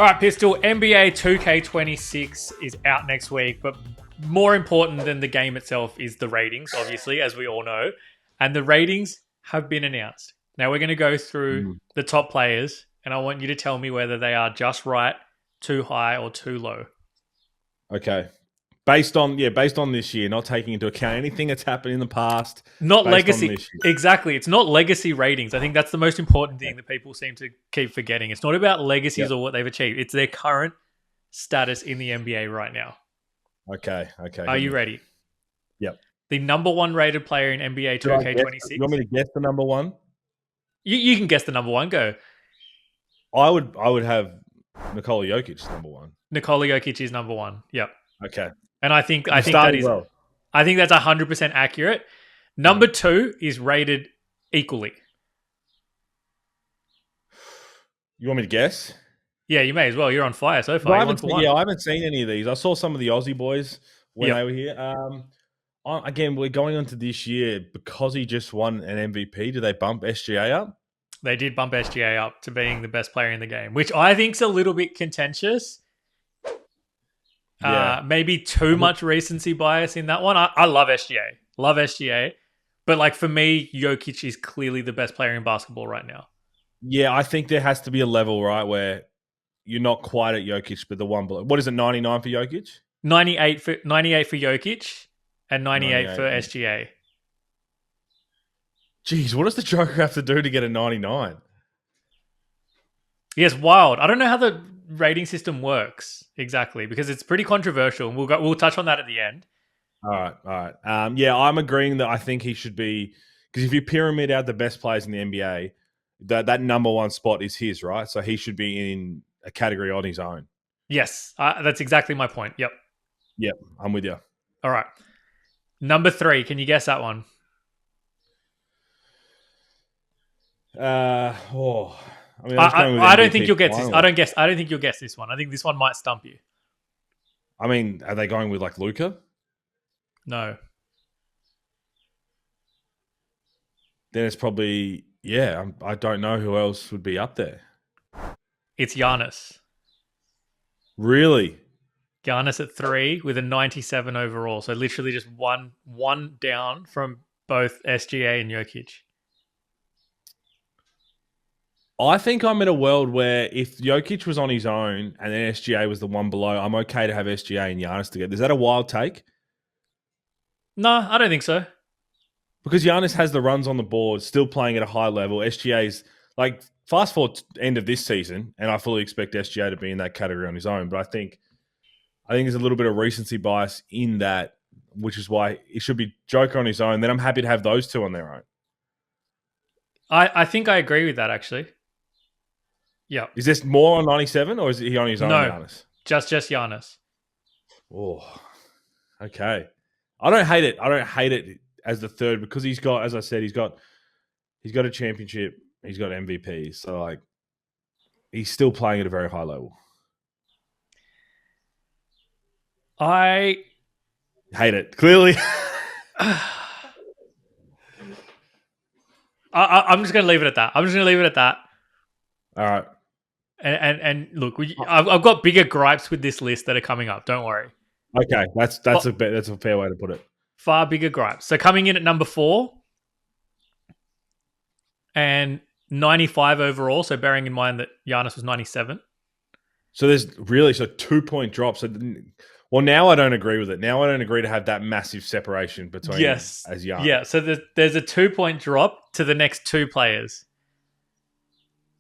All right, Pistol, NBA 2K26 is out next week, but more important than the game itself is the ratings, obviously, as we all know. And the ratings have been announced. Now we're going to go through the top players, and I want you to tell me whether they are just right, too high, or too low. Okay. Based on this year, not taking into account anything that's happened in the past. Not legacy. Exactly. It's not legacy ratings. I think that's the most important thing that people seem to keep forgetting. It's not about legacies or what they've achieved. It's their current status in the NBA right now. Okay. Are you ready? Yep. The number one rated player in NBA 2K26. You want me to guess the number one? You can guess the number one. Go. I would have Nikola Jokic number one. Nikola Jokic is number one. Yep. Okay. And I think that's 100% accurate. Number two is rated equally. You want me to guess? Yeah, you may as well. You're on fire so far. I haven't seen any of these. I saw some of the Aussie boys when they were here. Again, we're going on to this year because he just won an MVP. Do they bump SGA up? They did bump SGA up to being the best player in the game, which I think is a little bit contentious. Yeah. Maybe too much recency bias in that one. I love SGA. But like for me, Jokic is clearly the best player in basketball right now. Yeah, I think there has to be a level, right, where you're not quite at Jokic, but the one below. What is it, 99 for Jokic? 98 for Jokic and 98 for SGA. Jeez, what does the Joker have to do to get a 99? Yes, wild. I don't know how the rating system works exactly because it's pretty controversial. We'll touch on that at the end. All right. I'm agreeing that I think he should be, because if you pyramid out the best players in the NBA, that number one spot is his, right? So he should be in a category on his own. Yes, that's exactly my point. Yep, I'm with you. All right. Number three, can you guess that one? I don't think you'll get this. I don't think you'll guess this one. I think this one might stump you. I mean, are they going with like Luka? No. Then it's probably I don't know who else would be up there. It's Giannis. Really? Giannis at 3 with a 97 overall. So literally just one down from both SGA and Jokic. I think I'm in a world where if Jokic was on his own and then SGA was the one below, I'm okay to have SGA and Giannis together. Is that a wild take? No, I don't think so. Because Giannis has the runs on the board, still playing at a high level. SGA's like fast forward to end of this season, and I fully expect SGA to be in that category on his own. But I think there's a little bit of recency bias in that, which is why it should be Joker on his own. Then I'm happy to have those two on their own. I think I agree with that actually. Yeah. Is this more on 97 or is he on his own, Giannis? Just Giannis. Oh, okay. I don't hate it as the third because he's got, as I said, he's got a championship. He's got MVP. So like, he's still playing at a very high level. I hate it. Clearly. I'm just going to leave it at that. All right. And look, I've got bigger gripes with this list that are coming up. Don't worry. Okay, that's a fair way to put it. Far bigger gripes. So coming in at number 4 and 95 overall. So bearing in mind that Giannis was 97. So there's really 2-point drop. So now I don't agree with it. Now I don't agree to have that massive separation between as Giannis. Yeah. So there's a 2-point drop to the next two players.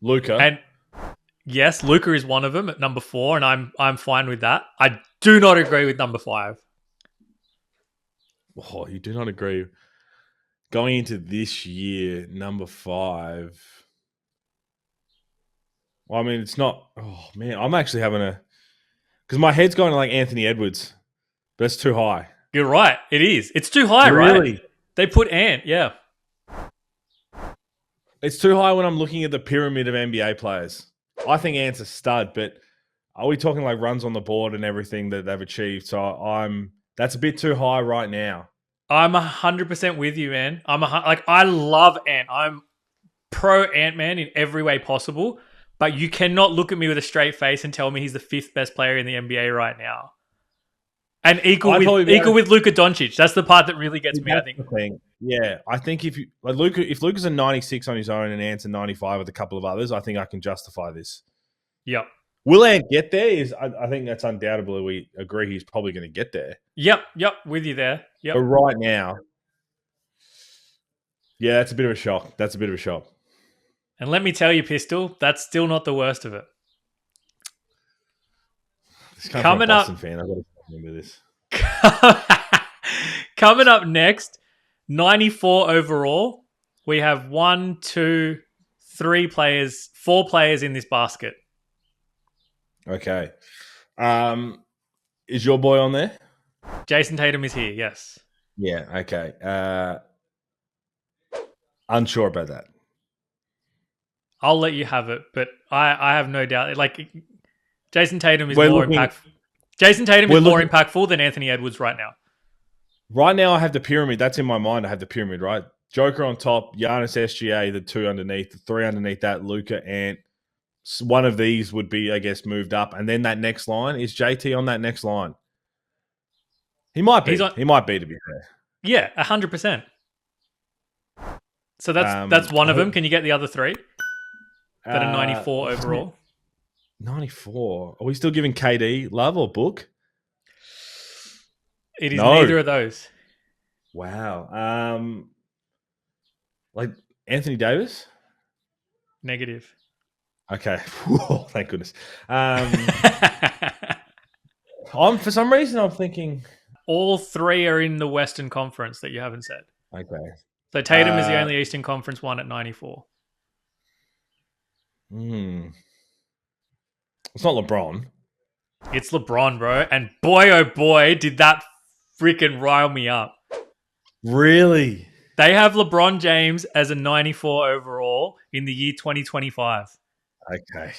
Luka. And yes, Luka is one of them at number 4, and I'm fine with that. I do not agree with number 5. Oh, you do not agree. Going into this year, number 5. Well, I mean, it's not. Oh man, I'm actually having because my head's going to like Anthony Edwards, but it's too high. You're right. It is. It's too high, really? Right? They put Ant. Yeah. It's too high when I'm looking at the pyramid of NBA players. I think Ant's a stud, but are we talking like runs on the board and everything that they've achieved? So that's a bit too high right now. I'm 100% with you, man. I love Ant. I'm pro Ant-Man in every way possible, but you cannot look at me with a straight face and tell me he's the 5th best player in the NBA right now. And equal with Luka Doncic. That's the part that really gets me, I think. The thing. Yeah, I think if Luka's a 96 on his own and Ant's a 95 with a couple of others, I think I can justify this. Yep. Will Ant get there? I think that's undoubtedly, we agree he's probably going to get there. Yep, with you there. Yep. But right now, yeah, that's a bit of a shock. And let me tell you, Pistol, that's still not the worst of it. Coming up, Boston fan, I've got to remember this. Coming up next, 94 overall. We have 4 players in this basket. Okay. Is your boy on there? Jason Tatum is here, yes. Yeah, okay. Unsure about that. I'll let you have it, but I have no doubt. Like, Jason Tatum is more impactful. Jason Tatum is more impactful than Anthony Edwards right now. Right now, I have the pyramid. That's in my mind. I have the pyramid, right? Joker on top, Giannis, SGA, the 2 underneath, the 3 underneath that, Luka, Ant. One of these would be, I guess, moved up. And then that next line, is JT on that next line? He might be. He might be, to be fair. Yeah, 100%. So that's one of them. Can you get the other 3 that are 94 overall? 94. Are we still giving KD love or Book? It is neither of those. Wow. Like Anthony Davis? Negative. Okay. Whoa, thank goodness. For some reason, I'm thinking all 3 are in the Western Conference that you haven't said. Okay. So Tatum is the only Eastern Conference one at 94. It's not LeBron. It's LeBron, bro. And boy, oh boy, did that freaking rile me up. Really? They have LeBron James as a 94 overall in the year 2025. Okay.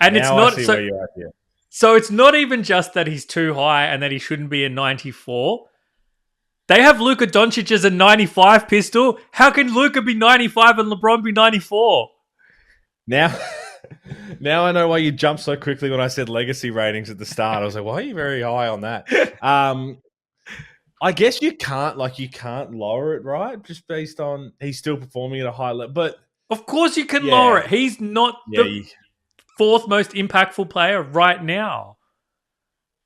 And now it's not I see so, where you're at here. So it's not even just that he's too high and that he shouldn't be a 94. They have Luka Doncic as a 95, Pistol. How can Luka be 95 and LeBron be 94? Now I know why you jumped so quickly when I said legacy ratings at the start. I was like, why are you very high on that? I guess you can't lower it, right? Just based on he's still performing at a high level. But of course you can lower it. He's not the 4th most impactful player right now.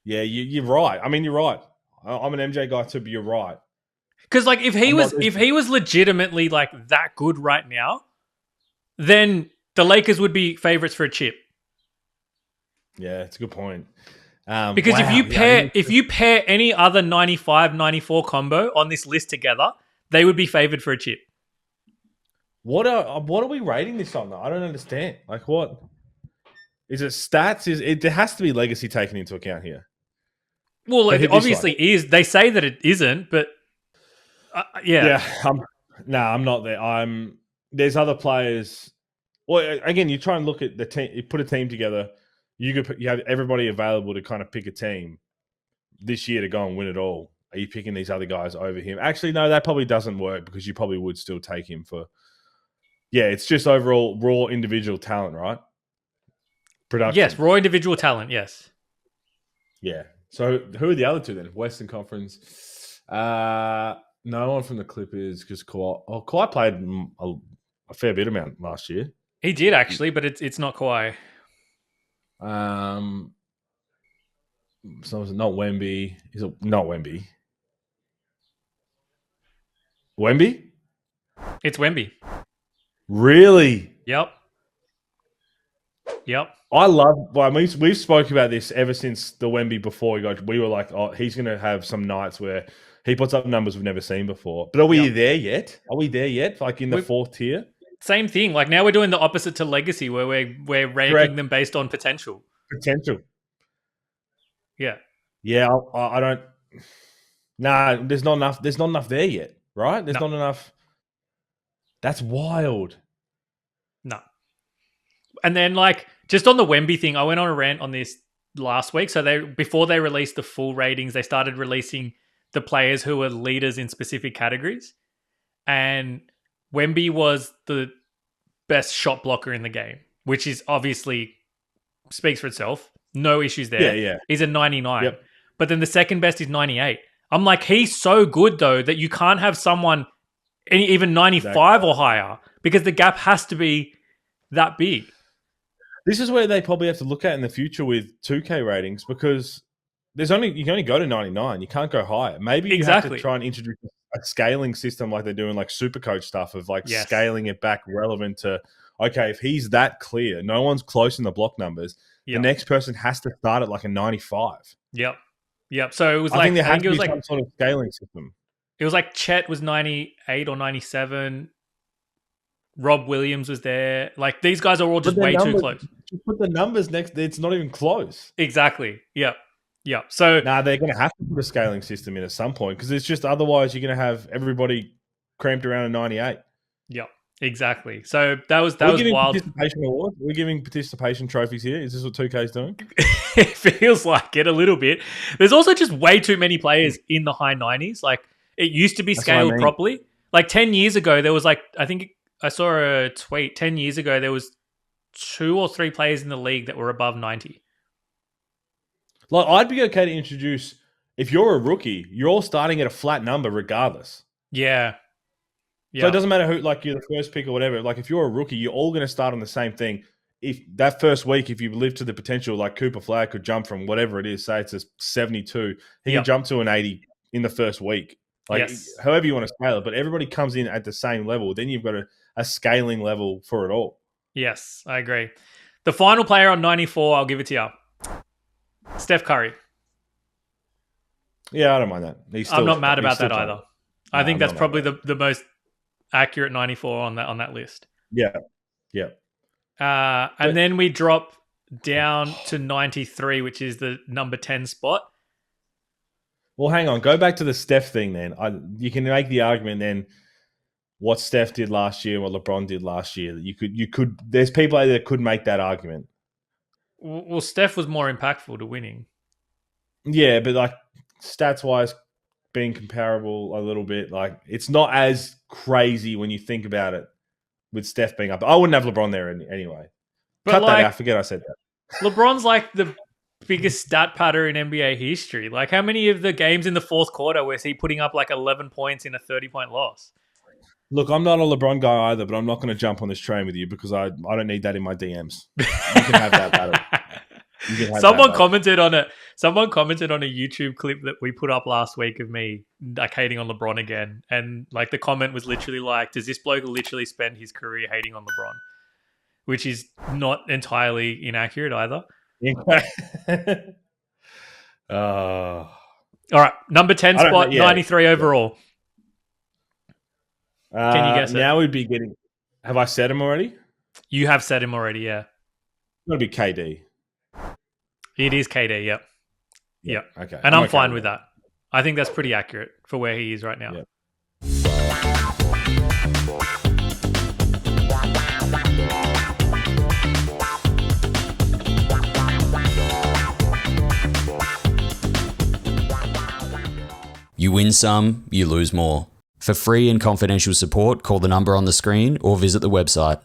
Yeah, you're right. I mean, you're right. I'm an MJ guy too, but you're right. Because like if he was legitimately like that good right now, then the Lakers would be favorites for a chip. Yeah, it's a good point. Because if you pair any other 95-94 combo on this list together, they would be favored for a chip. What are we rating this on though? I don't understand. Like what? Is it stats? There has to be legacy taken into account here. Well, it obviously is. They say that it isn't, but yeah. I'm not there. There's other players. Well, again, you try and look at the team. You put a team together. You have everybody available to kind of pick a team this year to go and win it all. Are you picking these other guys over him? Actually, no, that probably doesn't work because you probably would still take him for. Yeah, it's just overall raw individual talent, right? Production. Yes, raw individual talent. Yes. Yeah. So who are the other 2 then? Western Conference. No one from the Clippers because Kawhi played a fair bit amount last year. He did actually, but it's not Kawhi. So it's not Wemby. Is it not Wemby? Wemby? It's Wemby. Really? Yep. I love. Well, we've spoken about this ever since the Wemby before we were like, oh, he's going to have some nights where he puts up numbers we've never seen before. But are we there yet? Are we there yet? Like in the 4th tier? Same thing. Like now we're doing the opposite to legacy, where we're ranking them based on potential. Yeah. Yeah. I don't. Nah, there's not enough. There's not enough there yet, right? There's not enough. That's wild. No. And then like just on the Wemby thing, I went on a rant on this last week. So before they released the full ratings, they started releasing the players who were leaders in specific categories. And Wemby was the best shot blocker in the game. which is obviously speaks for itself. No issues there. Yeah. He's a 99. Yep. But then the second best is 98. I'm like, he's so good though that you can't have someone even 95 or higher because the gap has to be that big. This is where they probably have to look at in the future with 2K ratings because you can only go to 99. You can't go higher. Maybe you have to try and introduce a scaling system like they're doing like Supercoach stuff of like scaling it back relevant to, okay, if he's that clear, no one's close in the block numbers, the next person has to start at like a 95. Yep. So it was I think there has to be some sort of scaling system. It was like Chet was 98 or 97. Rob Williams was there. Like these guys are all just way too close. Just put the numbers next. It's not even close. Exactly. Yep. So they're going to have to put a scaling system in at some point because it's just otherwise you're going to have everybody cramped around a 98. Yep. Exactly. So that was wild. Participation awards? We're giving participation trophies here. Is this what 2K is doing? It feels like it a little bit. There's also just way too many players in the high 90s. Like it used to be scaled properly. Like 10 years ago, there was like, I think I saw a tweet 10 years ago, there was 2 or 3 players in the league that were above 90. Like I'd be okay to introduce, if you're a rookie, you're all starting at a flat number regardless. Yeah. So it doesn't matter who, like you're the first pick or whatever. Like if you're a rookie, you're all going to start on the same thing. If that first week, if you live to the potential, like Cooper Flag could jump from whatever it is, say it's a 72, he can jump to an 80 in the first week. Like however you want to scale it, but everybody comes in at the same level. Then you've got a scaling level for it all. Yes, I agree. The final player on 94, I'll give it to you. Steph Curry. Yeah, I don't mind that. I'm not mad about that either. I think that's probably the most accurate 94 on that list. Yeah. And then we drop down to 93, which is the number 10 spot. Well, hang on. Go back to the Steph thing then. You can make the argument then what Steph did last year, what LeBron did last year. You could. There's people out there that could make that argument. Well, Steph was more impactful to winning. Yeah, but like stats-wise, being comparable a little bit, like it's not as crazy when you think about it with Steph being up. I wouldn't have LeBron there anyway. But cut that out. Forget I said that. LeBron's like the biggest stat patter in NBA history. Like how many of the games in the fourth quarter was he putting up like 11 points in a 30-point loss? Look, I'm not a LeBron guy either, but I'm not going to jump on this train with you because I don't need that in my DMs. You can have that battle. Someone commented on a YouTube clip that we put up last week of me like hating on LeBron again, and like the comment was literally like, "Does this bloke literally spend his career hating on LeBron?" Which is not entirely inaccurate either. All right, number 10 spot, 93 overall. Can you guess it? Now we'd be getting. Have I said him already? You have said him already, yeah. It's going to be KD. It is KD, yep. Yep. Okay. And I'm fine with that. I think that's pretty accurate for where he is right now. Yep. You win some, you lose more. For free and confidential support, call the number on the screen or visit the website.